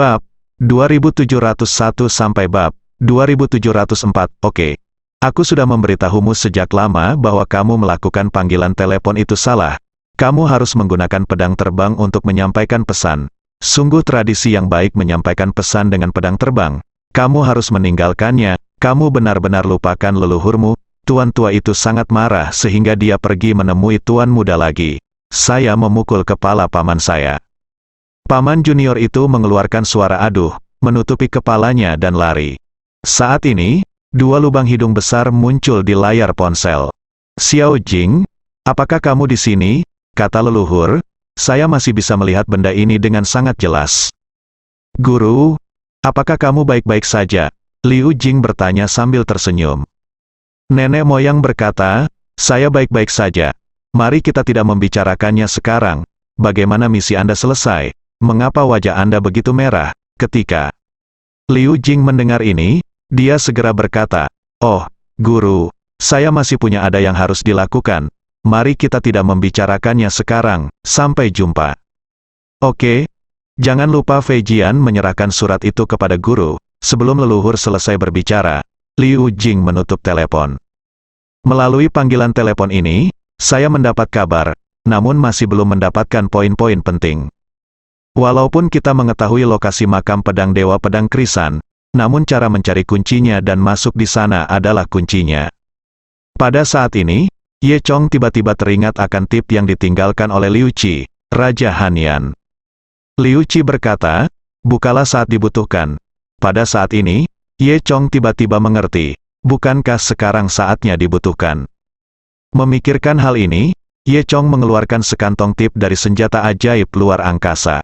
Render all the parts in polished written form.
Bab 2701 sampai bab 2704. Oke. Aku sudah memberitahumu sejak lama bahwa kamu melakukan panggilan telepon itu salah. Kamu harus menggunakan pedang terbang untuk menyampaikan pesan. Sungguh tradisi yang baik menyampaikan pesan dengan pedang terbang. Kamu harus meninggalkannya. Kamu benar-benar lupakan leluhurmu. Tuan tua itu sangat marah sehingga dia pergi menemui tuan muda lagi. Saya memukul kepala paman saya. Paman junior itu mengeluarkan suara aduh, menutupi kepalanya dan lari. Saat ini, dua lubang hidung besar muncul di layar ponsel. Xiao Jing, apakah kamu di sini? Kata leluhur, saya masih bisa melihat benda ini dengan sangat jelas. Guru, apakah kamu baik-baik saja? Liu Jing bertanya sambil tersenyum. Nenek moyang berkata, saya baik-baik saja. Mari kita tidak membicarakannya sekarang. Bagaimana misi Anda selesai? Mengapa wajah Anda begitu merah? Ketika Liu Jing mendengar ini, dia segera berkata, oh, guru, saya masih punya ada yang harus dilakukan. Mari kita tidak membicarakannya sekarang, sampai jumpa. Oke, jangan lupa Fei Jian menyerahkan surat itu kepada guru. Sebelum leluhur selesai berbicara, Liu Jing menutup telepon. Melalui panggilan telepon ini, saya mendapat kabar, namun masih belum mendapatkan poin-poin penting. Walaupun kita mengetahui lokasi makam pedang Dewa Pedang Krisan, namun cara mencari kuncinya dan masuk di sana adalah kuncinya. Pada saat ini, Ye Chong tiba-tiba teringat akan tip yang ditinggalkan oleh Liu Qi, Raja Hanyan. Liu Qi berkata, bukalah saat dibutuhkan. Pada saat ini, Ye Chong tiba-tiba mengerti, bukankah sekarang saatnya dibutuhkan? Memikirkan hal ini, Ye Chong mengeluarkan sekantong tip dari senjata ajaib luar angkasa.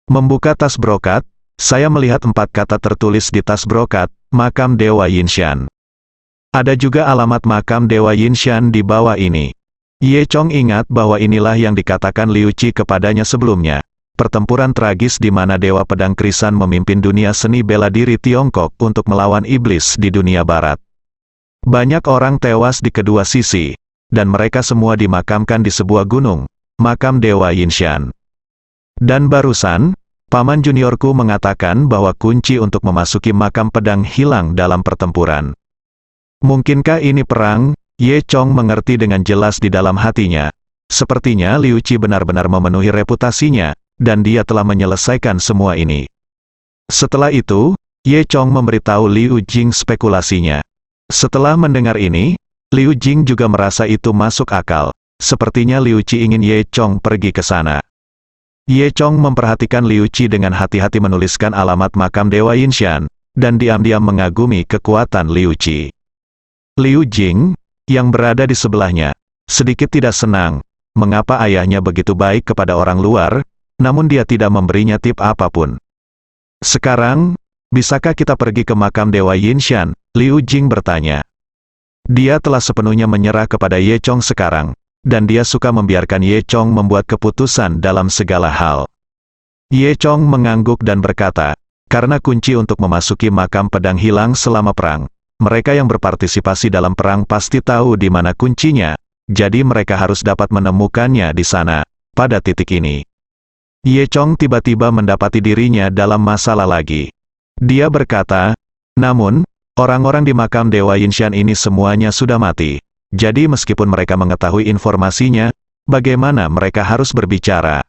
Membuka tas brokat, saya melihat 4 kata tertulis di tas brokat, makam Dewa Yinshan. Ada juga alamat makam Dewa Yinshan di bawah ini. Ye Chong ingat bahwa inilah yang dikatakan Liu Qi kepadanya sebelumnya. Pertempuran tragis di mana Dewa Pedang Krisan memimpin dunia seni bela diri Tiongkok untuk melawan iblis di dunia barat. Banyak orang tewas di kedua sisi, dan mereka semua dimakamkan di sebuah gunung, makam Dewa Yinshan. Dan barusan, paman juniorku mengatakan bahwa kunci untuk memasuki makam pedang hilang dalam pertempuran. Mungkinkah ini perang? Ye Chong mengerti dengan jelas di dalam hatinya. Sepertinya Liu Qi benar-benar memenuhi reputasinya, dan dia telah menyelesaikan semua ini. Setelah itu, Ye Chong memberitahu Liu Jing spekulasinya. Setelah mendengar ini, Liu Jing juga merasa itu masuk akal. Sepertinya Liu Qi ingin Ye Chong pergi ke sana. Ye Chong memperhatikan Liu Qi dengan hati-hati menuliskan alamat makam Dewa Yinshan, dan diam-diam mengagumi kekuatan Liu Qi. Liu Jing, yang berada di sebelahnya, sedikit tidak senang, mengapa ayahnya begitu baik kepada orang luar, namun dia tidak memberinya tip apapun. Sekarang, bisakah kita pergi ke makam Dewa Yinshan? Liu Jing bertanya. Dia telah sepenuhnya menyerah kepada Ye Chong sekarang, dan dia suka membiarkan Ye Chong membuat keputusan dalam segala hal. Ye Chong mengangguk dan berkata, karena kunci untuk memasuki makam pedang hilang selama perang. Mereka yang berpartisipasi dalam perang pasti tahu di mana kuncinya, jadi mereka harus dapat menemukannya di sana, pada titik ini. Ye Chong tiba-tiba mendapati dirinya dalam masalah lagi. Dia berkata, namun, orang-orang di makam Dewa Yinshan ini semuanya sudah mati. Jadi meskipun mereka mengetahui informasinya, bagaimana mereka harus berbicara?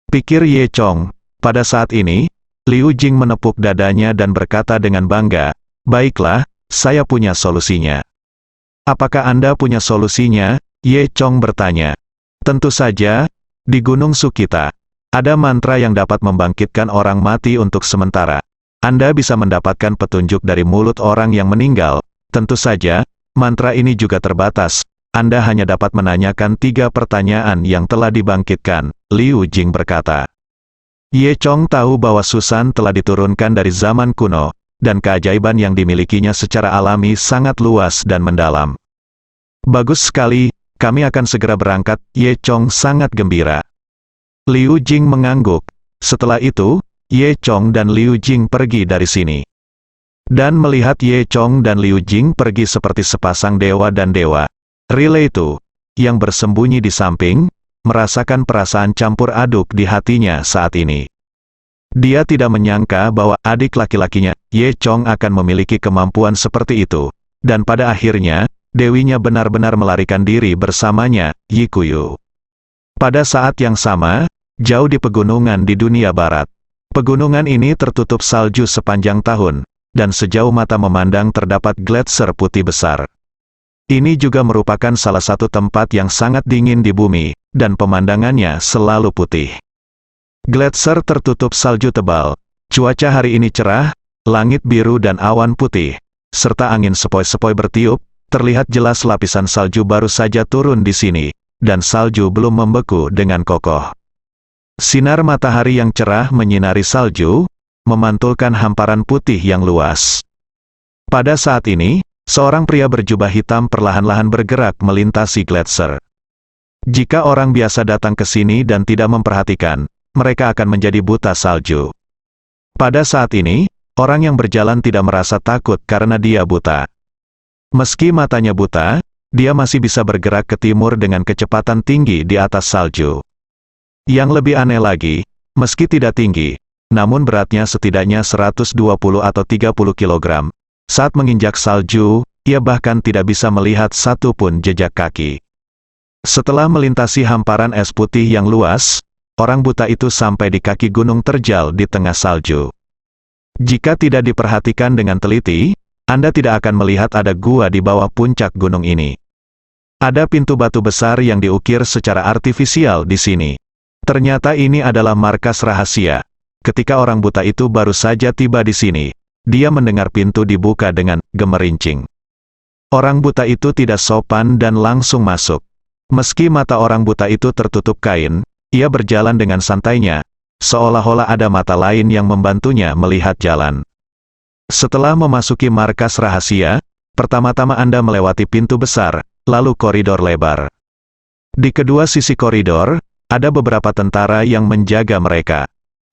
Pikir Ye Chong. Pada saat ini, Liu Jing menepuk dadanya dan berkata dengan bangga, baiklah, saya punya solusinya. Apakah Anda punya solusinya? Ye Chong bertanya. Tentu saja, di Gunung Sukita, ada mantra yang dapat membangkitkan orang mati untuk sementara. Anda bisa mendapatkan petunjuk dari mulut orang yang meninggal. Tentu saja, mantra ini juga terbatas, Anda hanya dapat menanyakan 3 pertanyaan yang telah dibangkitkan, Liu Jing berkata. Ye Chong tahu bahwa Susan telah diturunkan dari zaman kuno, dan keajaiban yang dimilikinya secara alami sangat luas dan mendalam. Bagus sekali, kami akan segera berangkat, Ye Chong sangat gembira. Liu Jing mengangguk. Setelah itu, Ye Chong dan Liu Jing pergi dari sini. Dan melihat Ye Chong dan Liu Jing pergi seperti sepasang dewa dan dewa, Rile itu, yang bersembunyi di samping, merasakan perasaan campur aduk di hatinya saat ini. Dia tidak menyangka bahwa adik laki-lakinya, Ye Chong akan memiliki kemampuan seperti itu. Dan pada akhirnya, dewinya benar-benar melarikan diri bersamanya, Yi Kuyu. Pada saat yang sama, jauh di pegunungan di dunia barat. Pegunungan ini tertutup salju sepanjang tahun, dan sejauh mata memandang terdapat gletser putih besar. Ini juga merupakan salah satu tempat yang sangat dingin di bumi, dan pemandangannya selalu putih. Gletser tertutup salju tebal, cuaca hari ini cerah, langit biru dan awan putih, serta angin sepoi-sepoi bertiup, terlihat jelas lapisan salju baru saja turun di sini, dan salju belum membeku dengan kokoh. Sinar matahari yang cerah menyinari salju, memantulkan hamparan putih yang luas. Pada saat ini, seorang pria berjubah hitam perlahan-lahan bergerak melintasi gletser. Jika orang biasa datang ke sini dan tidak memperhatikan, mereka akan menjadi buta salju. Pada saat ini, orang yang berjalan tidak merasa takut karena dia buta. Meski matanya buta, dia masih bisa bergerak ke timur dengan kecepatan tinggi di atas salju. Yang lebih aneh lagi, meski tidak tinggi, namun beratnya setidaknya 120 atau 30 kg. Saat menginjak salju, ia bahkan tidak bisa melihat satu pun jejak kaki. Setelah melintasi hamparan es putih yang luas, orang buta itu sampai di kaki gunung terjal di tengah salju. Jika tidak diperhatikan dengan teliti, Anda tidak akan melihat ada gua di bawah puncak gunung ini. Ada pintu batu besar yang diukir secara artifisial di sini. Ternyata ini adalah markas rahasia. Ketika orang buta itu baru saja tiba di sini, dia mendengar pintu dibuka dengan gemerincing. Orang buta itu tidak sopan dan langsung masuk. Meski mata orang buta itu tertutup kain, ia berjalan dengan santainya, seolah-olah ada mata lain yang membantunya melihat jalan. Setelah memasuki markas rahasia, pertama-tama Anda melewati pintu besar, lalu koridor lebar. Di kedua sisi koridor, ada beberapa tentara yang menjaga mereka.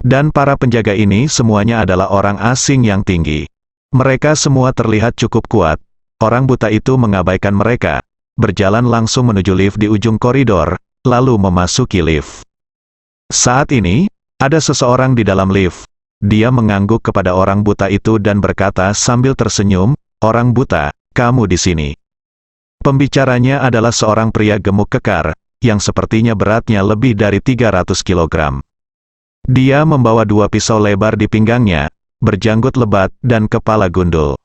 Dan para penjaga ini semuanya adalah orang asing yang tinggi. Mereka semua terlihat cukup kuat. Orang buta itu mengabaikan mereka, berjalan langsung menuju lift di ujung koridor, lalu memasuki lift. Saat ini, ada seseorang di dalam lift. Dia mengangguk kepada orang buta itu dan berkata sambil tersenyum, "Orang buta, kamu di sini." Pembicaranya adalah seorang pria gemuk kekar, yang sepertinya beratnya lebih dari 300 kg. Dia membawa dua pisau lebar di pinggangnya, berjanggut lebat dan kepala gundul.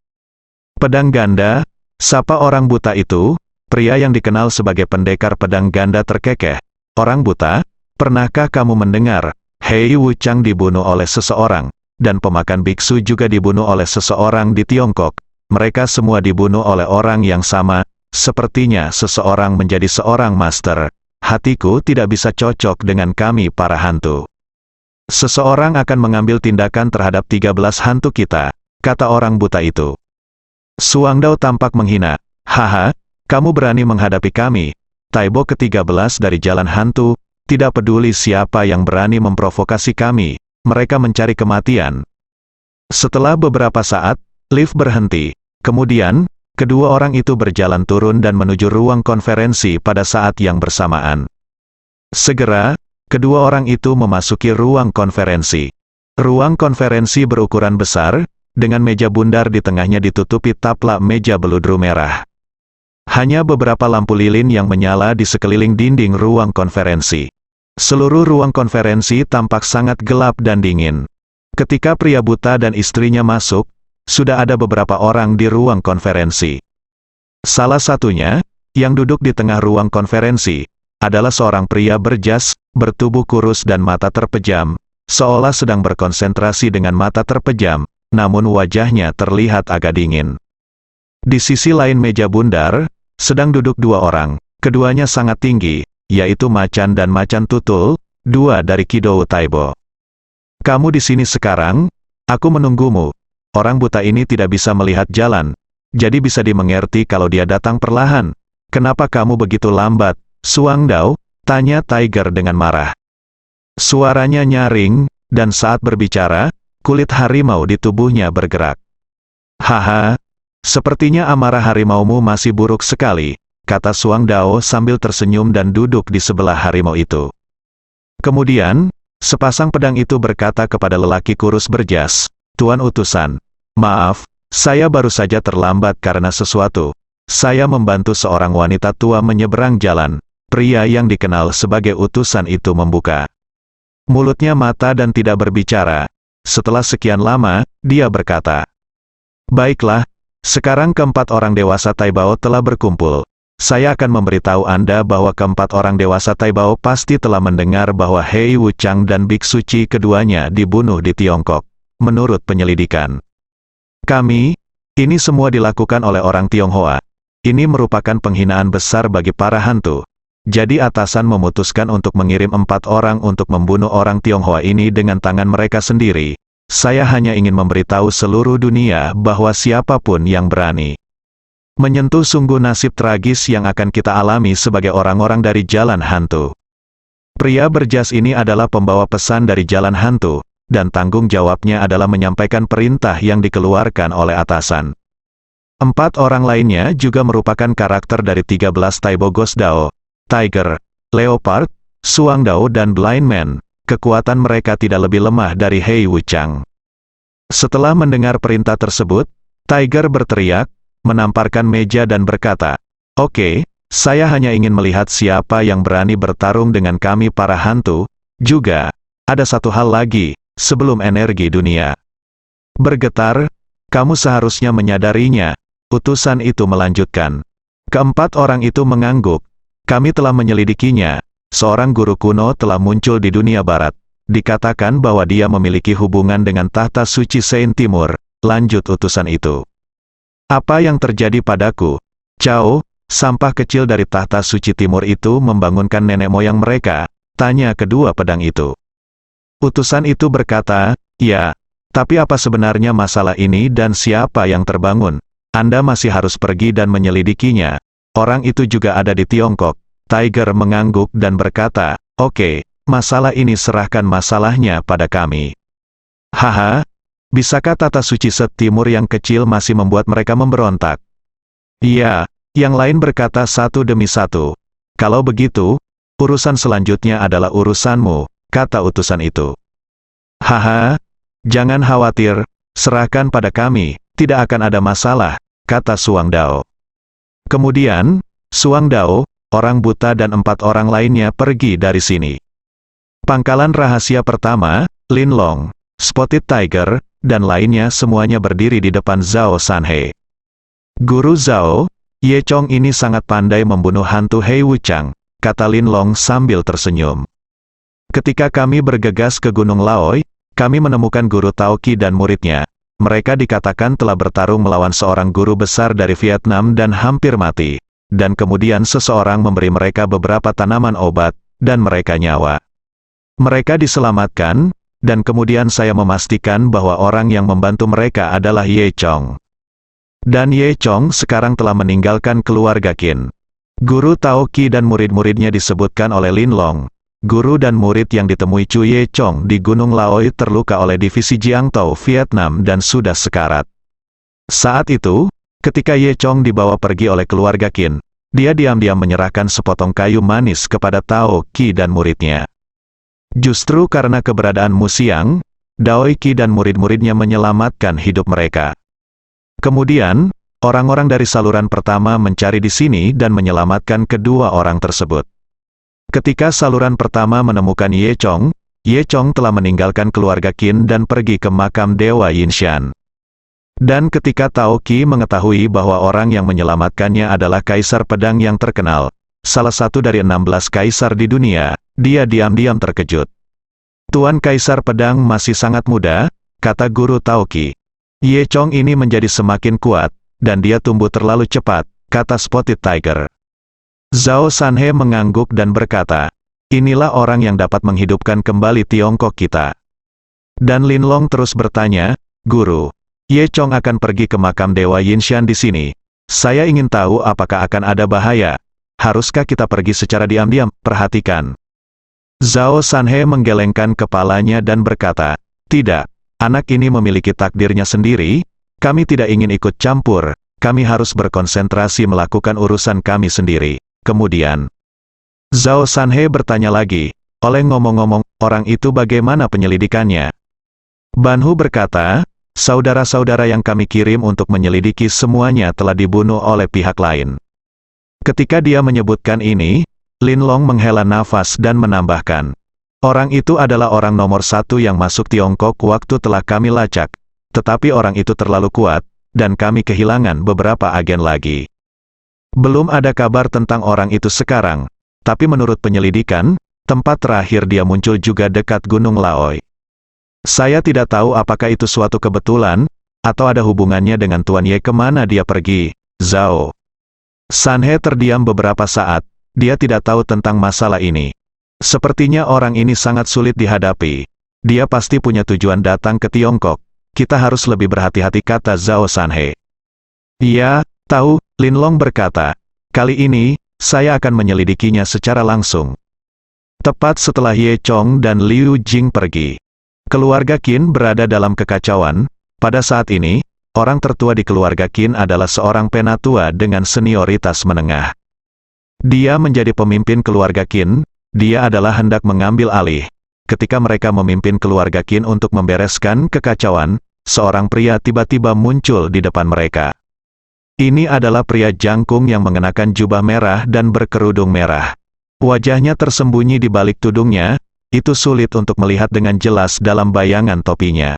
Pedang ganda, sapa orang buta itu, pria yang dikenal sebagai pendekar pedang ganda terkekeh. Orang buta, pernahkah kamu mendengar, Hei Wu Chang dibunuh oleh seseorang, dan pemakan biksu juga dibunuh oleh seseorang di Tiongkok. Mereka semua dibunuh oleh orang yang sama, sepertinya seseorang menjadi seorang master. Hatiku tidak bisa cocok dengan kami para hantu. Seseorang akan mengambil tindakan terhadap 13 hantu kita, kata orang buta itu. Suangdao tampak menghina. Haha, kamu berani menghadapi kami, Taibo ke-13 dari jalan hantu, tidak peduli siapa yang berani memprovokasi kami, mereka mencari kematian. Setelah beberapa saat, lift berhenti. Kemudian, kedua orang itu berjalan turun dan menuju ruang konferensi pada saat yang bersamaan. Segera, kedua orang itu memasuki ruang konferensi. Ruang konferensi berukuran besar, dengan meja bundar di tengahnya ditutupi taplak meja beludru merah. Hanya beberapa lampu lilin yang menyala di sekeliling dinding ruang konferensi. Seluruh ruang konferensi tampak sangat gelap dan dingin. Ketika pria buta dan istrinya masuk, sudah ada beberapa orang di ruang konferensi. Salah satunya, yang duduk di tengah ruang konferensi, adalah seorang pria berjas, bertubuh kurus dan mata terpejam, seolah sedang berkonsentrasi dengan mata terpejam, namun wajahnya terlihat agak dingin. Di sisi lain meja bundar, sedang duduk dua orang, keduanya sangat tinggi, yaitu Macan dan Macan Tutul, dua dari Kidou Taibo. Kamu di sini sekarang, aku menunggumu. Orang buta ini tidak bisa melihat jalan, jadi bisa dimengerti kalau dia datang perlahan. Kenapa kamu begitu lambat, Suangdao? Tanya Tiger dengan marah. Suaranya nyaring, dan saat berbicara, kulit harimau di tubuhnya bergerak. Haha, sepertinya amarah harimaumu masih buruk sekali, kata Suangdao sambil tersenyum dan duduk di sebelah harimau itu. Kemudian, Sepasang pedang itu berkata kepada lelaki kurus berjas, "Tuan utusan, maaf, saya baru saja terlambat karena sesuatu. Saya membantu seorang wanita tua menyeberang jalan." Pria yang dikenal sebagai utusan itu membuka mulutnya mata dan tidak berbicara. Setelah sekian lama, dia berkata, "Baiklah, sekarang keempat orang dewasa Taibao telah berkumpul. Saya akan memberitahu Anda bahwa keempat orang dewasa Taibao pasti telah mendengar bahwa Hei Wuchang dan biksu Qi keduanya dibunuh di Tiongkok. Menurut penyelidikan kami, ini semua dilakukan oleh orang Tionghoa. Ini merupakan penghinaan besar bagi para hantu. Jadi atasan memutuskan untuk mengirim 4 orang untuk membunuh orang Tionghoa ini dengan tangan mereka sendiri. Saya hanya ingin memberitahu seluruh dunia bahwa siapapun yang berani menyentuh sungguh nasib tragis yang akan kita alami sebagai orang-orang dari jalan hantu." Pria berjas ini adalah pembawa pesan dari jalan hantu, dan tanggung jawabnya adalah menyampaikan perintah yang dikeluarkan oleh atasan. 4 orang lainnya juga merupakan karakter dari 13 Taibo Ghost Dao, Tiger, Leopard, Suang Dao dan Blind Man. Kekuatan mereka tidak lebih lemah dari Hei Wuchang. Setelah mendengar perintah tersebut, Tiger berteriak, menamparkan meja dan berkata, "Oke, saya hanya ingin melihat siapa yang berani bertarung dengan kami para hantu. Juga, ada satu hal lagi, sebelum energi dunia bergetar, kamu seharusnya menyadarinya." Utusan itu melanjutkan. Keempat orang itu mengangguk. "Kami telah menyelidikinya. Seorang guru kuno telah muncul di dunia barat. Dikatakan bahwa dia memiliki hubungan dengan tahta suci Sein Timur." Lanjut utusan itu. "Apa yang terjadi padaku? Cao, sampah kecil dari tahta suci timur itu membangunkan nenek moyang mereka?" tanya kedua pedang itu. Utusan itu berkata, "Ya, tapi apa sebenarnya masalah ini dan siapa yang terbangun? Anda masih harus pergi dan menyelidikinya. Orang itu juga ada di Tiongkok." Tiger mengangguk dan berkata, "Oke, masalah ini serahkan masalahnya pada kami." "Haha, bisakah tata suci Set Timur yang kecil masih membuat mereka memberontak?" "Iya," yang lain berkata satu demi satu. "Kalau begitu, urusan selanjutnya adalah urusanmu," kata utusan itu. "Haha, jangan khawatir, serahkan pada kami, tidak akan ada masalah," kata Suang Dao. Kemudian, Suang Dao, orang buta dan 4 orang lainnya pergi dari sini. Pangkalan rahasia pertama, Lin Long, Spotted Tiger, dan lainnya semuanya berdiri di depan Zhao Sanhe. "Guru Zhao, Ye Chong ini sangat pandai membunuh hantu Hei Wuchang," kata Lin Long sambil tersenyum. "Ketika kami bergegas ke Gunung Laoi, kami menemukan guru Taoqi dan muridnya. Mereka dikatakan telah bertarung melawan seorang guru besar dari Vietnam dan hampir mati. Dan kemudian seseorang memberi mereka beberapa tanaman obat, dan mereka nyawa. Mereka diselamatkan, dan kemudian saya memastikan bahwa orang yang membantu mereka adalah Ye Chong. Dan Ye Chong sekarang telah meninggalkan keluarga Qin." Guru Taoqi dan murid-muridnya disebutkan oleh Lin Long. Guru dan murid yang ditemui Chu Ye Chong di Gunung Laoi terluka oleh divisi Jiang Tao Vietnam dan sudah sekarat. Saat itu, ketika Ye Chong dibawa pergi oleh keluarga Qin, dia diam-diam menyerahkan sepotong kayu manis kepada Tao Qi dan muridnya. Justru karena keberadaan Mu Xiang, Dao Qi dan murid-muridnya menyelamatkan hidup mereka. Kemudian, orang-orang dari saluran pertama mencari di sini dan menyelamatkan kedua orang tersebut. Ketika saluran pertama menemukan Ye Chong telah meninggalkan keluarga Qin dan pergi ke makam Dewa Yinshan. Dan ketika Tao Qi mengetahui bahwa orang yang menyelamatkannya adalah kaisar pedang yang terkenal, salah satu dari 16 kaisar di dunia, dia diam-diam terkejut. "Tuan Kaisar Pedang masih sangat muda," kata guru Tao Qi. "Ye Chong ini menjadi semakin kuat, dan dia tumbuh terlalu cepat," kata Spotted Tiger. Zhao Sanhe mengangguk dan berkata, "Inilah orang yang dapat menghidupkan kembali Tiongkok kita." Dan Lin Long terus bertanya, "Guru, Ye Chong akan pergi ke makam Dewa Yinshan di sini. Saya ingin tahu apakah akan ada bahaya. Haruskah kita pergi secara diam-diam? Perhatikan." Zhao Sanhe menggelengkan kepalanya dan berkata, "Tidak, anak ini memiliki takdirnya sendiri, kami tidak ingin ikut campur, kami harus berkonsentrasi melakukan urusan kami sendiri." Kemudian, Zhao Sanhe bertanya lagi, Ngomong-ngomong, orang itu bagaimana penyelidikannya? Banhu berkata, saudara-saudara yang kami kirim untuk menyelidiki semuanya telah dibunuh oleh pihak lain. Ketika dia menyebutkan ini, Linlong menghela nafas dan menambahkan, orang itu adalah orang nomor 1 yang masuk Tiongkok waktu telah kami lacak, tetapi orang itu terlalu kuat, dan kami kehilangan beberapa agen lagi. Belum ada kabar tentang orang itu sekarang, tapi menurut penyelidikan, tempat terakhir dia muncul juga dekat Gunung Laoi. Saya tidak tahu apakah itu suatu kebetulan, atau ada hubungannya dengan Tuan Ye kemana dia pergi, Zhao. Sanhe terdiam beberapa saat, dia tidak tahu tentang masalah ini. Sepertinya orang ini sangat sulit dihadapi. Dia pasti punya tujuan datang ke Tiongkok. Kita harus lebih berhati-hati, kata Zhao Sanhe. Iya, tahu, Linlong berkata. Kali ini, saya akan menyelidikinya secara langsung. Tepat setelah Ye Chong dan Liu Jing pergi, keluarga Qin berada dalam kekacauan. Pada saat ini, orang tertua di keluarga Qin adalah seorang penatua dengan senioritas menengah. Dia menjadi pemimpin keluarga Qin, dia adalah hendak mengambil alih. Ketika mereka memimpin keluarga Qin untuk membereskan kekacauan, seorang pria tiba-tiba muncul di depan mereka. Ini adalah pria jangkung yang mengenakan jubah merah dan berkerudung merah. Wajahnya tersembunyi di balik tudungnya, itu sulit untuk melihat dengan jelas dalam bayangan topinya.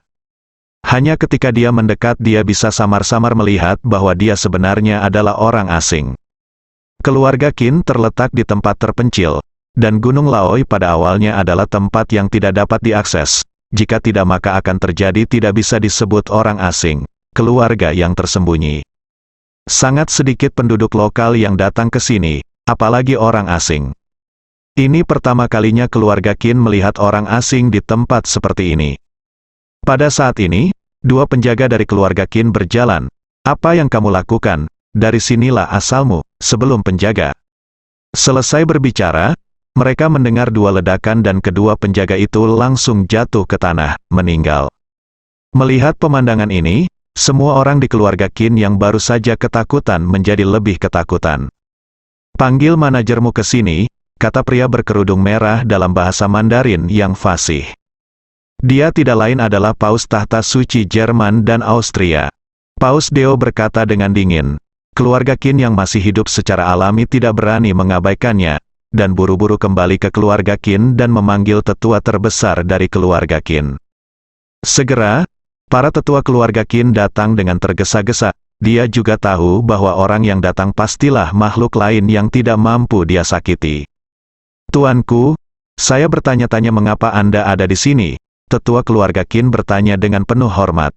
Hanya ketika dia mendekat dia bisa samar-samar melihat bahwa dia sebenarnya adalah orang asing. Keluarga Qin terletak di tempat terpencil, dan Gunung Laoi pada awalnya adalah tempat yang tidak dapat diakses. Jika tidak maka akan terjadi tidak bisa disebut orang asing, keluarga yang tersembunyi. Sangat sedikit penduduk lokal yang datang ke sini, apalagi orang asing. Ini pertama kalinya keluarga Qin melihat orang asing di tempat seperti ini. Pada saat ini, dua penjaga dari keluarga Qin berjalan. Apa yang kamu lakukan? Dari sinilah asalmu, sebelum penjaga selesai berbicara, mereka mendengar dua ledakan dan kedua penjaga itu langsung jatuh ke tanah, meninggal. Melihat pemandangan ini, semua orang di keluarga Qin yang baru saja ketakutan menjadi lebih ketakutan. Panggil manajermu ke sini, kata pria berkerudung merah dalam bahasa Mandarin yang fasih. Dia tidak lain adalah Paus Tahta Suci Jerman dan Austria. Paus Deo berkata dengan dingin. Keluarga Qin yang masih hidup secara alami tidak berani mengabaikannya, dan buru-buru kembali ke keluarga Qin dan memanggil tetua terbesar dari keluarga Qin. Segera, para tetua keluarga Qin datang dengan tergesa-gesa. Dia juga tahu bahwa orang yang datang pastilah makhluk lain yang tidak mampu dia sakiti. Tuanku, saya bertanya-tanya mengapa Anda ada di sini. Tetua keluarga Qin bertanya dengan penuh hormat.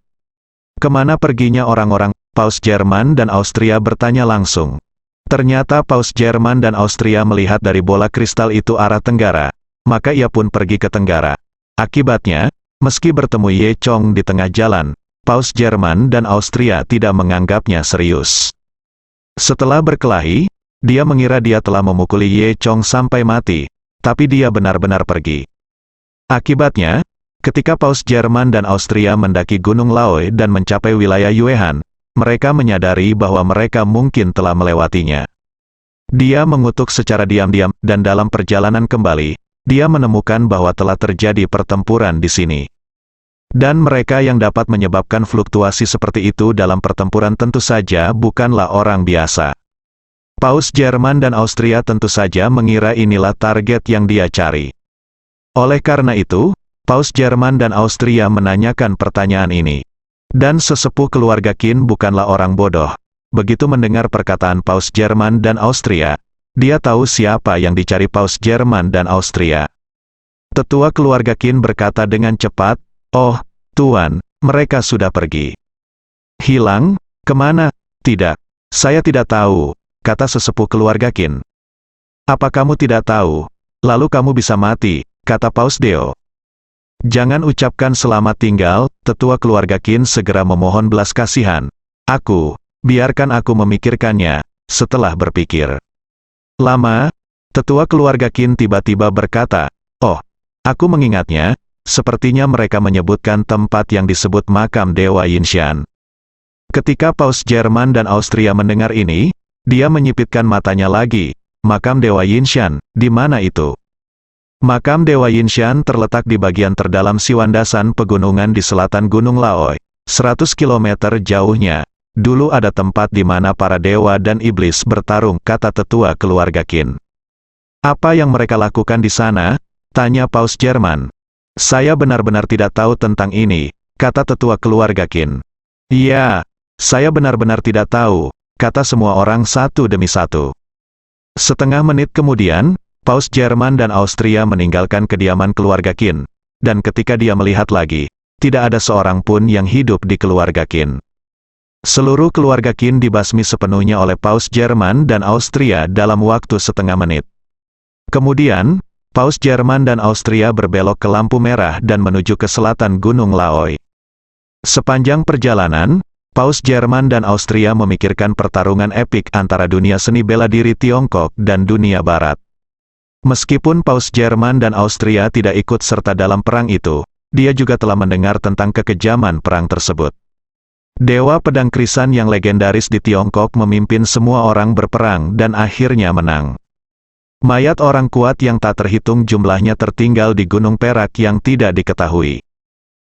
Kemana perginya orang-orang? Paus Jerman dan Austria bertanya langsung. Ternyata Paus Jerman dan Austria melihat dari bola kristal itu arah tenggara, maka ia pun pergi ke tenggara. Akibatnya, meski bertemu Ye Chong di tengah jalan, Paus Jerman dan Austria tidak menganggapnya serius. Setelah berkelahi, dia mengira dia telah memukuli Ye Chong sampai mati, tapi dia benar-benar pergi. Akibatnya, ketika Paus Jerman dan Austria mendaki Gunung Laoi dan mencapai wilayah Yuehan, mereka menyadari bahwa mereka mungkin telah melewatinya. Dia mengutuk secara diam-diam, dan dalam perjalanan kembali, dia menemukan bahwa telah terjadi pertempuran di sini. Dan mereka yang dapat menyebabkan fluktuasi seperti itu dalam pertempuran tentu saja bukanlah orang biasa. Paus Jerman dan Austria tentu saja mengira inilah target yang dia cari. Oleh karena itu, Paus Jerman dan Austria menanyakan pertanyaan ini. Dan sesepuh keluarga Qin bukanlah orang bodoh. Begitu mendengar perkataan Paus Jerman dan Austria, dia tahu siapa yang dicari Paus Jerman dan Austria. Tetua keluarga Qin berkata dengan cepat, "Oh, Tuan, mereka sudah pergi." "Hilang? Kemana?" "Tidak, saya tidak tahu," kata sesepuh keluarga Qin. "Apa kamu tidak tahu? Lalu kamu bisa mati," kata Paus Deo. "Jangan ucapkan selamat tinggal," tetua keluarga Qin segera memohon belas kasihan. Biarkan aku memikirkannya." Setelah berpikir lama, tetua keluarga Qin tiba-tiba berkata, "Oh, aku mengingatnya, sepertinya mereka menyebutkan tempat yang disebut makam Dewa Yinshan." Ketika Paus Jerman dan Austria mendengar ini, dia menyipitkan matanya lagi. "Makam Dewa Yinshan, di mana itu?" Makam Dewa Yinshan terletak di bagian terdalam Siwandasan pegunungan di selatan Gunung Laoi. 100 km jauhnya, dulu ada tempat di mana para dewa dan iblis bertarung, kata tetua keluarga Qin. Apa yang mereka lakukan di sana? Tanya Paus Jerman. Saya benar-benar tidak tahu tentang ini, kata tetua keluarga Qin. Iya, saya benar-benar tidak tahu, kata semua orang satu demi satu. Setengah menit kemudian, Paus Jerman dan Austria meninggalkan kediaman keluarga Qin, dan ketika dia melihat lagi, tidak ada seorang pun yang hidup di keluarga Qin. Seluruh keluarga Qin dibasmi sepenuhnya oleh Paus Jerman dan Austria dalam waktu setengah menit. Kemudian, Paus Jerman dan Austria berbelok ke lampu merah dan menuju ke selatan Gunung Laoi. Sepanjang perjalanan, Paus Jerman dan Austria memikirkan pertarungan epik antara dunia seni bela diri Tiongkok dan dunia Barat. Meskipun Paus Jerman dan Austria tidak ikut serta dalam perang itu, dia juga telah mendengar tentang kekejaman perang tersebut. Dewa Pedang Krisan yang legendaris di Tiongkok memimpin semua orang berperang dan akhirnya menang. Mayat orang kuat yang tak terhitung jumlahnya tertinggal di Gunung Perak yang tidak diketahui.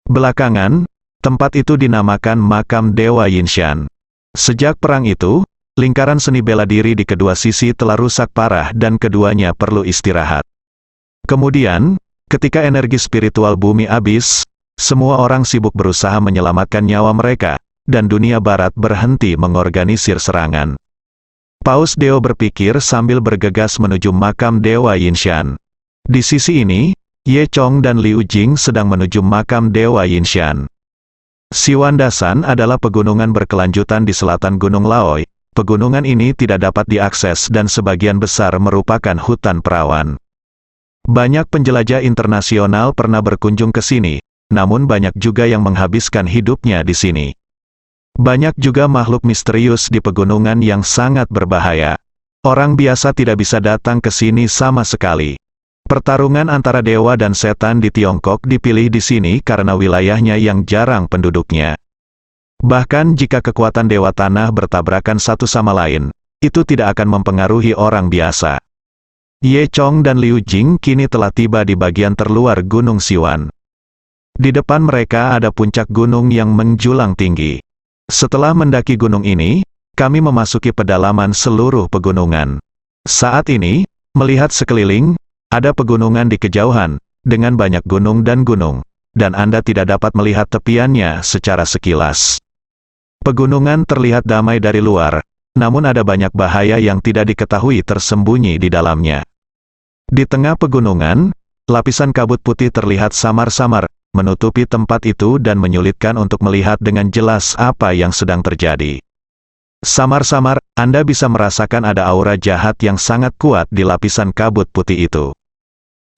Belakangan, tempat itu dinamakan Makam Dewa Yinshan. Sejak perang itu, lingkaran seni bela diri di kedua sisi telah rusak parah dan keduanya perlu istirahat. Kemudian, ketika energi spiritual bumi habis, semua orang sibuk berusaha menyelamatkan nyawa mereka, dan dunia barat berhenti mengorganisir serangan. Paus Deo berpikir sambil bergegas menuju makam Dewa Yinshan. Di sisi ini, Ye Chong dan Liu Jing sedang menuju makam Dewa Yinshan. Siwandasan adalah pegunungan berkelanjutan di selatan Gunung Laoi. Pegunungan ini tidak dapat diakses dan sebagian besar merupakan hutan perawan. Banyak penjelajah internasional pernah berkunjung ke sini, namun banyak juga yang menghabiskan hidupnya di sini. Banyak juga makhluk misterius di pegunungan yang sangat berbahaya. Orang biasa tidak bisa datang ke sini sama sekali. Pertarungan antara dewa dan setan di Tiongkok dipilih di sini karena wilayahnya yang jarang penduduknya. Bahkan jika kekuatan Dewa Tanah bertabrakan satu sama lain, itu tidak akan mempengaruhi orang biasa. Ye Chong dan Liu Jing kini telah tiba di bagian terluar Gunung Siwan. Di depan mereka ada puncak gunung yang menjulang tinggi. Setelah mendaki gunung ini, kami memasuki pedalaman seluruh pegunungan. Saat ini, melihat sekeliling, ada pegunungan di kejauhan, dengan banyak gunung, dan Anda tidak dapat melihat tepiannya secara sekilas. Pegunungan terlihat damai dari luar, namun ada banyak bahaya yang tidak diketahui tersembunyi di dalamnya. Di tengah pegunungan, lapisan kabut putih terlihat samar-samar, menutupi tempat itu dan menyulitkan untuk melihat dengan jelas apa yang sedang terjadi. Samar-samar, Anda bisa merasakan ada aura jahat yang sangat kuat di lapisan kabut putih itu.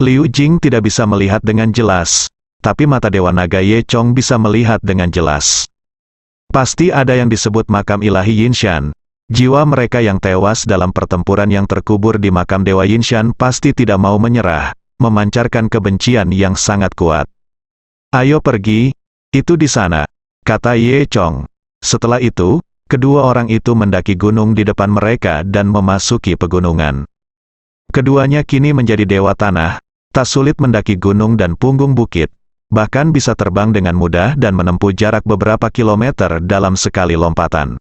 Liu Jing tidak bisa melihat dengan jelas, tapi mata Dewa Naga Ye Chong bisa melihat dengan jelas. Pasti ada yang disebut makam ilahi Yinshan. Jiwa mereka yang tewas dalam pertempuran yang terkubur di makam Dewa Yinshan pasti tidak mau menyerah, memancarkan kebencian yang sangat kuat. Ayo pergi, itu di sana, kata Ye Chong. Setelah itu, kedua orang itu mendaki gunung di depan mereka dan memasuki pegunungan. Keduanya kini menjadi dewa tanah, tak sulit mendaki gunung dan punggung bukit. Bahkan bisa terbang dengan mudah dan menempuh jarak beberapa kilometer dalam sekali lompatan.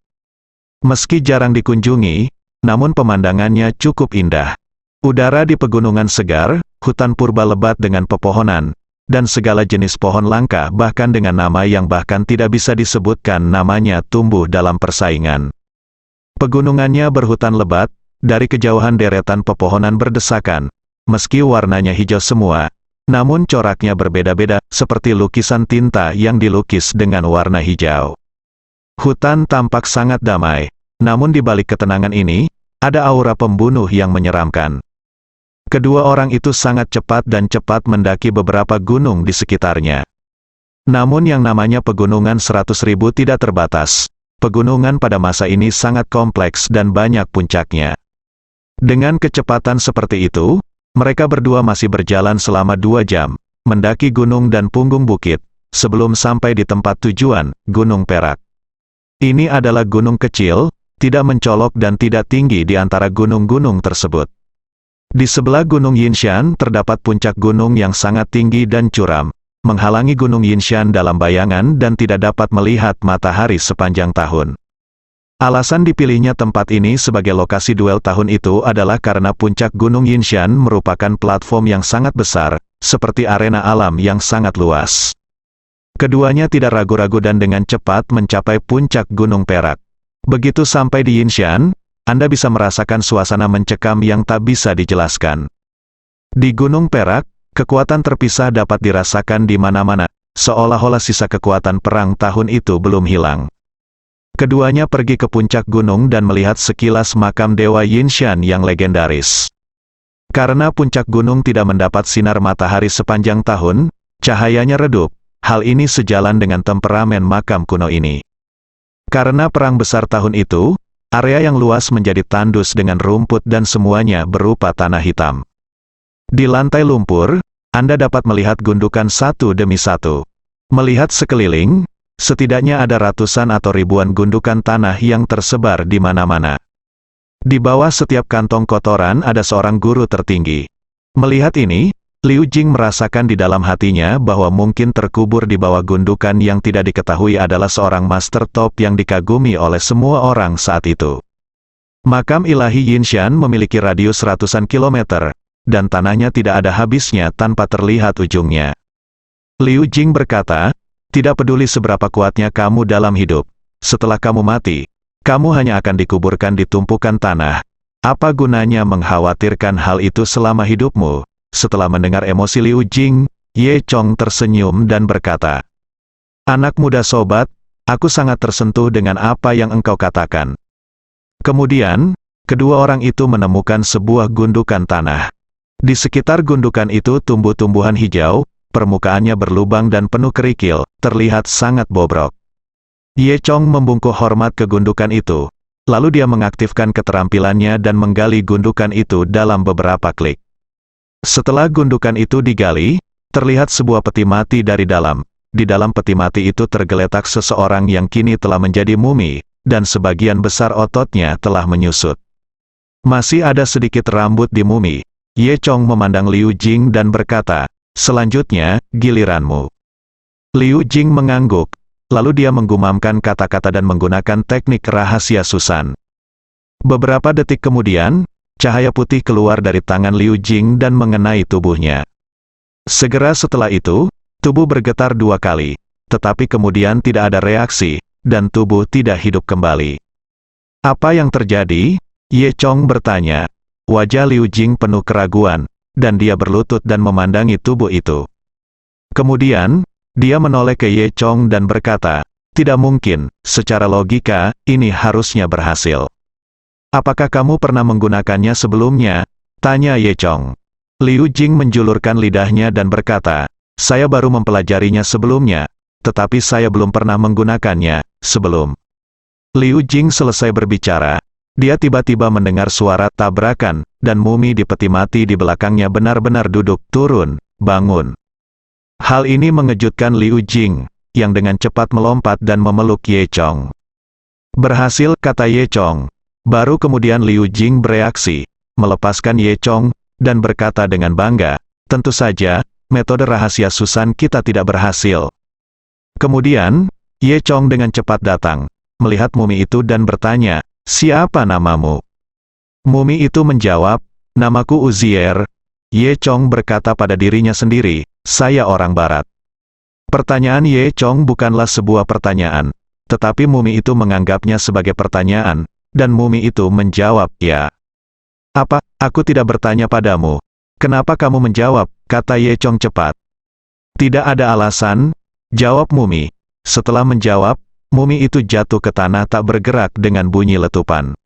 Meski jarang dikunjungi, namun pemandangannya cukup indah. Udara di pegunungan segar, hutan purba lebat dengan pepohonan, dan segala jenis pohon langka bahkan dengan nama yang bahkan tidak bisa disebutkan namanya tumbuh dalam persaingan. Pegunungannya berhutan lebat, dari kejauhan deretan pepohonan berdesakan, meski warnanya hijau semua. Namun coraknya berbeda-beda, seperti lukisan tinta yang dilukis dengan warna hijau. Hutan tampak sangat damai, namun di balik ketenangan ini, ada aura pembunuh yang menyeramkan. Kedua orang itu sangat cepat mendaki beberapa gunung di sekitarnya. Namun yang namanya pegunungan 100.000 tidak terbatas. Pegunungan pada masa ini sangat kompleks dan banyak puncaknya. Dengan kecepatan seperti itu, mereka berdua masih berjalan selama 2 jam, mendaki gunung dan punggung bukit, sebelum sampai di tempat tujuan, Gunung Perak. Ini adalah gunung kecil, tidak mencolok dan tidak tinggi di antara gunung-gunung tersebut. Di sebelah Gunung Yinshan terdapat puncak gunung yang sangat tinggi dan curam, menghalangi Gunung Yinshan dalam bayangan dan tidak dapat melihat matahari sepanjang tahun. Alasan dipilihnya tempat ini sebagai lokasi duel tahun itu adalah karena puncak Gunung Yinshan merupakan platform yang sangat besar, seperti arena alam yang sangat luas. Keduanya tidak ragu-ragu dan dengan cepat mencapai puncak Gunung Perak. Begitu sampai di Yinshan, Anda bisa merasakan suasana mencekam yang tak bisa dijelaskan. Di Gunung Perak, kekuatan terpisah dapat dirasakan di mana-mana, seolah-olah sisa kekuatan perang tahun itu belum hilang. Keduanya pergi ke puncak gunung dan melihat sekilas makam Dewa Yinshan yang legendaris. Karena puncak gunung tidak mendapat sinar matahari sepanjang tahun, cahayanya redup. Hal ini sejalan dengan temperamen makam kuno ini. Karena perang besar tahun itu, area yang luas menjadi tandus dengan rumput dan semuanya berupa tanah hitam. Di lantai lumpur, Anda dapat melihat gundukan satu demi satu. Melihat sekeliling, setidaknya ada ratusan atau ribuan gundukan tanah yang tersebar di mana-mana. Di bawah setiap kantong kotoran ada seorang guru tertinggi. Melihat ini, Liu Jing merasakan di dalam hatinya bahwa mungkin terkubur di bawah gundukan yang tidak diketahui adalah seorang master top yang dikagumi oleh semua orang saat itu. Makam ilahi Yinshan memiliki radius ratusan kilometer, dan tanahnya tidak ada habisnya tanpa terlihat ujungnya. Liu Jing berkata, tidak peduli seberapa kuatnya kamu dalam hidup, setelah kamu mati, kamu hanya akan dikuburkan di tumpukan tanah. Apa gunanya mengkhawatirkan hal itu selama hidupmu? Setelah mendengar emosi Liu Jing, Ye Chong tersenyum dan berkata, "Anak muda sobat, aku sangat tersentuh dengan apa yang engkau katakan." Kemudian, kedua orang itu menemukan sebuah gundukan tanah. Di sekitar gundukan itu tumbuh tumbuhan hijau, permukaannya berlubang dan penuh kerikil, terlihat sangat bobrok. Ye Chong membungkuk hormat ke gundukan itu, lalu dia mengaktifkan keterampilannya dan menggali gundukan itu dalam beberapa klik. Setelah gundukan itu digali, terlihat sebuah peti mati dari dalam. Di dalam peti mati itu tergeletak seseorang yang kini telah menjadi mumi, dan sebagian besar ototnya telah menyusut. Masih ada sedikit rambut di mumi. Ye Chong memandang Liu Jing dan berkata, "Selanjutnya, giliranmu." Liu Jing mengangguk, lalu dia menggumamkan kata-kata dan menggunakan teknik rahasia Susan. Beberapa detik kemudian, cahaya putih keluar dari tangan Liu Jing dan mengenai tubuhnya. Segera setelah itu, tubuh bergetar 2 kali, tetapi kemudian tidak ada reaksi, dan tubuh tidak hidup kembali. Apa yang terjadi? Ye Chong bertanya. Wajah Liu Jing penuh keraguan, dan dia berlutut dan memandangi tubuh itu. Kemudian, dia menoleh ke Ye Chong dan berkata, "Tidak mungkin, secara logika, ini harusnya berhasil." "Apakah kamu pernah menggunakannya sebelumnya?" tanya Ye Chong. Liu Jing menjulurkan lidahnya dan berkata, "Saya baru mempelajarinya sebelumnya, tetapi saya belum pernah menggunakannya sebelum." Liu Jing selesai berbicara, dia tiba-tiba mendengar suara tabrakan, dan mumi di peti mati di belakangnya benar-benar duduk, turun, bangun. Hal ini mengejutkan Liu Jing, yang dengan cepat melompat dan memeluk Ye Chong. "Berhasil," kata Ye Chong. Baru kemudian Liu Jing bereaksi, melepaskan Ye Chong, dan berkata dengan bangga, "Tentu saja, metode rahasia Susan kita tidak berhasil." Kemudian, Ye Chong dengan cepat datang, melihat mumi itu dan bertanya, "Siapa namamu?" Mumi itu menjawab, "Namaku Uzier." Ye Chong berkata pada dirinya sendiri, "Saya orang barat." Pertanyaan Ye Chong bukanlah sebuah pertanyaan, tetapi mumi itu menganggapnya sebagai pertanyaan, dan mumi itu menjawab, "Ya." "Apa, aku tidak bertanya padamu? Kenapa kamu menjawab?" kata Ye Chong cepat. "Tidak ada alasan," jawab mumi. Setelah menjawab, mumi itu jatuh ke tanah tak bergerak dengan bunyi letupan.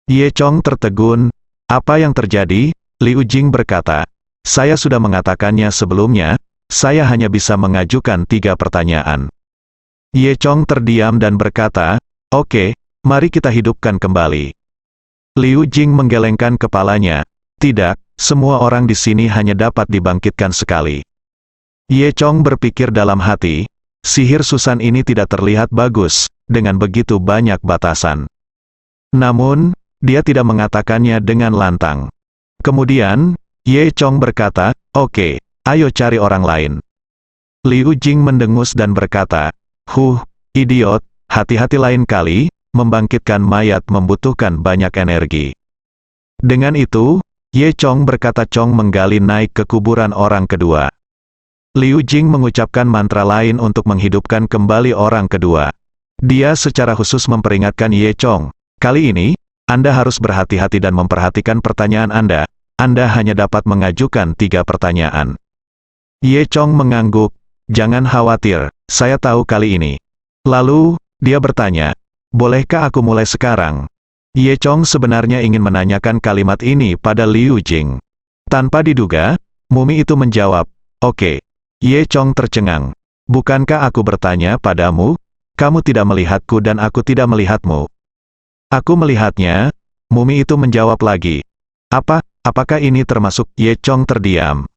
Ye Chong tertegun. "Apa yang terjadi?" Liu Jing berkata, "Saya sudah mengatakannya sebelumnya, saya hanya bisa mengajukan 3 pertanyaan." Ye Chong terdiam dan berkata, "Oke, mari kita hidupkan kembali." Liu Jing menggelengkan kepalanya. "Tidak, semua orang di sini hanya dapat dibangkitkan sekali." Ye Chong berpikir dalam hati, sihir Susan ini tidak terlihat bagus, dengan begitu banyak batasan. Namun, dia tidak mengatakannya dengan lantang. Kemudian, Ye Chong berkata, "Oke, ayo cari orang lain." Liu Jing mendengus dan berkata, Idiot, hati-hati lain kali, membangkitkan mayat membutuhkan banyak energi." Dengan itu, Ye Chong berkata Chong menggali naik ke kuburan orang kedua. Liu Jing mengucapkan mantra lain untuk menghidupkan kembali orang kedua. Dia secara khusus memperingatkan Ye Chong, "Kali ini, Anda harus berhati-hati dan memperhatikan pertanyaan Anda. Anda hanya dapat mengajukan 3 pertanyaan." Ye Chong mengangguk, "Jangan khawatir, saya tahu kali ini." Lalu, dia bertanya, "Bolehkah aku mulai sekarang?" Ye Chong sebenarnya ingin menanyakan kalimat ini pada Liu Jing. Tanpa diduga, mumi itu menjawab, "Oke." Ye Chong tercengang. "Bukankah aku bertanya padamu? Kamu tidak melihatku dan aku tidak melihatmu." "Aku melihatnya." Mumi itu menjawab lagi. Apakah ini termasuk?" Ye Chong terdiam.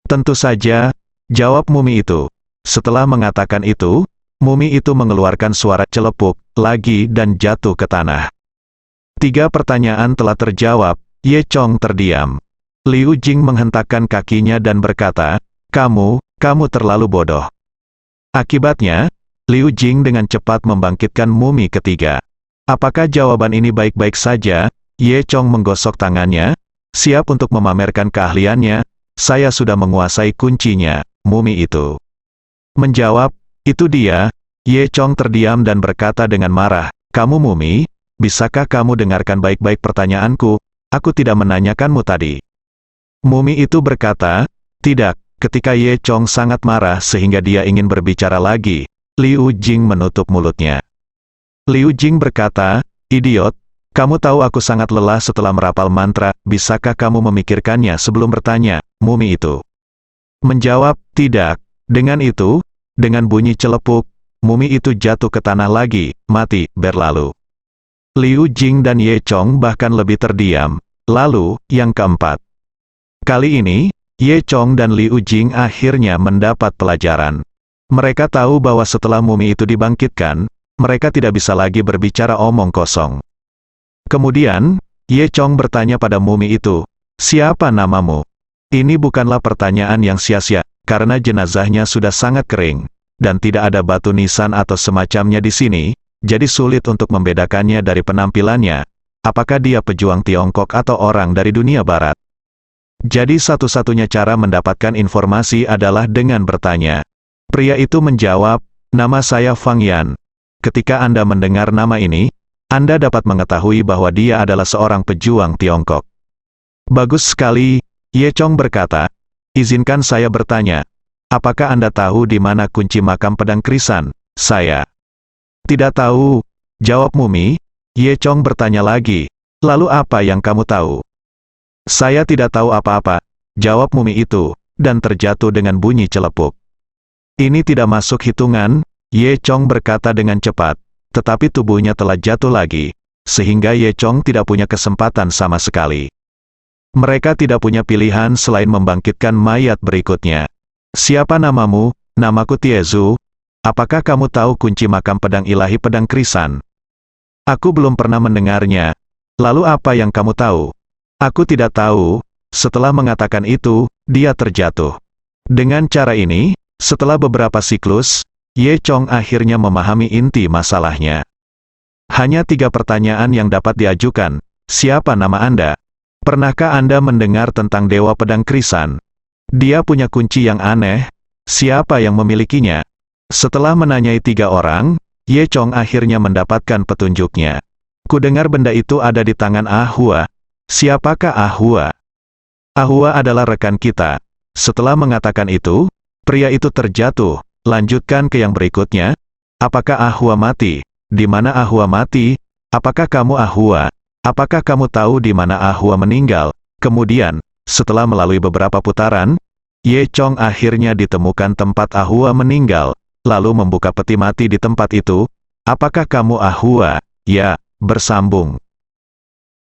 "Tentu saja," jawab mumi itu. Setelah mengatakan itu, mumi itu mengeluarkan suara celepuk lagi dan jatuh ke tanah. 3 pertanyaan telah terjawab. Ye Chong terdiam. Liu Jing menghentakkan kakinya dan berkata, Kamu terlalu bodoh." Akibatnya, Liu Jing dengan cepat membangkitkan mumi ketiga. "Apakah jawaban ini baik-baik saja?" Ye Chong menggosok tangannya, siap untuk memamerkan keahliannya. "Saya sudah menguasai kuncinya." Mumi itu menjawab, "Itu dia." Ye Chong terdiam dan berkata dengan marah, "Kamu mumi, bisakah kamu dengarkan baik-baik pertanyaanku? Aku tidak menanyakanmu tadi." Mumi itu berkata, "Tidak." Ketika Ye Chong sangat marah sehingga dia ingin berbicara lagi, Liu Jing menutup mulutnya. Liu Jing berkata, "Idiot, kamu tahu aku sangat lelah setelah merapal mantra, bisakah kamu memikirkannya sebelum bertanya?" Mumi itu menjawab, "Tidak." Dengan itu, dengan bunyi celepuk, mumi itu jatuh ke tanah lagi, mati, berlalu. Liu Jing dan Ye Chong bahkan lebih terdiam. Lalu, yang keempat. Kali ini, Ye Chong dan Liu Jing akhirnya mendapat pelajaran. Mereka tahu bahwa setelah mumi itu dibangkitkan, mereka tidak bisa lagi berbicara omong kosong. Kemudian, Ye Chong bertanya pada mumi itu, "Siapa namamu?" Ini bukanlah pertanyaan yang sia-sia, karena jenazahnya sudah sangat kering, dan tidak ada batu nisan atau semacamnya di sini, jadi sulit untuk membedakannya dari penampilannya. Apakah dia pejuang Tiongkok atau orang dari dunia barat? Jadi satu-satunya cara mendapatkan informasi adalah dengan bertanya. Pria itu menjawab, "Nama saya Fang Yan." Ketika Anda mendengar nama ini, Anda dapat mengetahui bahwa dia adalah seorang pejuang Tiongkok. "Bagus sekali," Ye Chong berkata. "Izinkan saya bertanya, apakah Anda tahu di mana kunci makam pedang krisan?" "Saya tidak tahu," jawab mumi. Ye Chong bertanya lagi, "Lalu apa yang kamu tahu?" "Saya tidak tahu apa-apa," jawab mumi itu, dan terjatuh dengan bunyi celepuk. "Ini tidak masuk hitungan," Ye Chong berkata dengan cepat, tetapi tubuhnya telah jatuh lagi, sehingga Ye Chong tidak punya kesempatan sama sekali. Mereka tidak punya pilihan selain membangkitkan mayat berikutnya. "Siapa namamu?" "Namaku Tiezu." "Apakah kamu tahu kunci makam pedang ilahi pedang krisan?" "Aku belum pernah mendengarnya." "Lalu apa yang kamu tahu?" "Aku tidak tahu." Setelah mengatakan itu, dia terjatuh. Dengan cara ini, setelah beberapa siklus, Ye Chong akhirnya memahami inti masalahnya. Hanya 3 pertanyaan yang dapat diajukan. Siapa nama Anda? Pernahkah Anda mendengar tentang Dewa Pedang Krisan? Dia punya kunci yang aneh. Siapa yang memilikinya? Setelah menanyai 3 orang, Ye Chong akhirnya mendapatkan petunjuknya. Kudengar benda itu ada di tangan Ahua. Siapakah Ahua? Ahua adalah rekan kita. Setelah mengatakan itu, pria itu terjatuh. Lanjutkan ke yang berikutnya. Apakah Ahua mati? Di mana Ahua mati? Apakah kamu Ahua? Apakah kamu tahu di mana Ahua meninggal? Kemudian, setelah melalui beberapa putaran, Ye Chong akhirnya ditemukan tempat Ahua meninggal, lalu membuka peti mati di tempat itu. Apakah kamu Ahua? Ya, bersambung.